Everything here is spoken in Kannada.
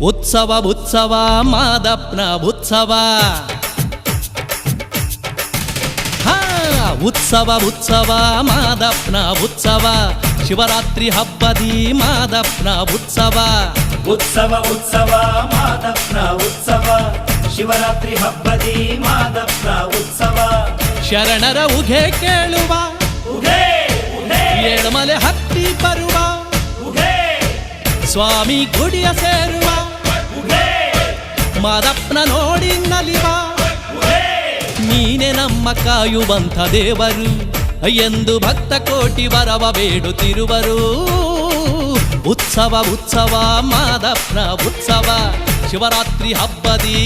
ಉತ್ಸವ ಉತ್ಸವ ಮಾದಪ್ಪನ ಉತ್ಸವ. ಉತ್ಸವ ಉತ್ಸವ ಮಾದಪ್ಪನ ಉತ್ಸವ, ಶಿವರಾತ್ರಿ ಹಬ್ಬದಿ ಮಾದಪ್ಪನ ಉತ್ಸವ. ಉತ್ಸವ ಉತ್ಸವ ಮಾದಪ್ಪನ ಉತ್ಸವ, ಶಿವರಾತ್ರಿ ಹಬ್ಬದಿ ಮಾದಪ್ಪನ ಉತ್ಸವ. ಶರಣರ ಉಘೆ ಕೇಳುವ, ಉಘೇ ಉಘೇ ಏಳುಮಲೆ ಹತ್ತಿ ಬರುವ, ಉಘೇ ಸ್ವಾಮಿ ಗುಡಿಯ ಸೇರುವ, ಉಘೇ ಮಾದಪ್ಪನ ನೋಡಿ ನಲಿವ. ಉಘೇ ನೀನೆ ನಮ್ಮ ಕಾಯುವಂಥ ದೇವರು ಎಂದು ಭಕ್ತ ಕೋಟಿ ವರವ ಬೇಡುತ್ತಿರುವರು. ಉತ್ಸವ ಉತ್ಸವ ಮಾದಪ್ಪನ ಉತ್ಸವ, ಶಿವರಾತ್ರಿ ಹಬ್ಬದಿ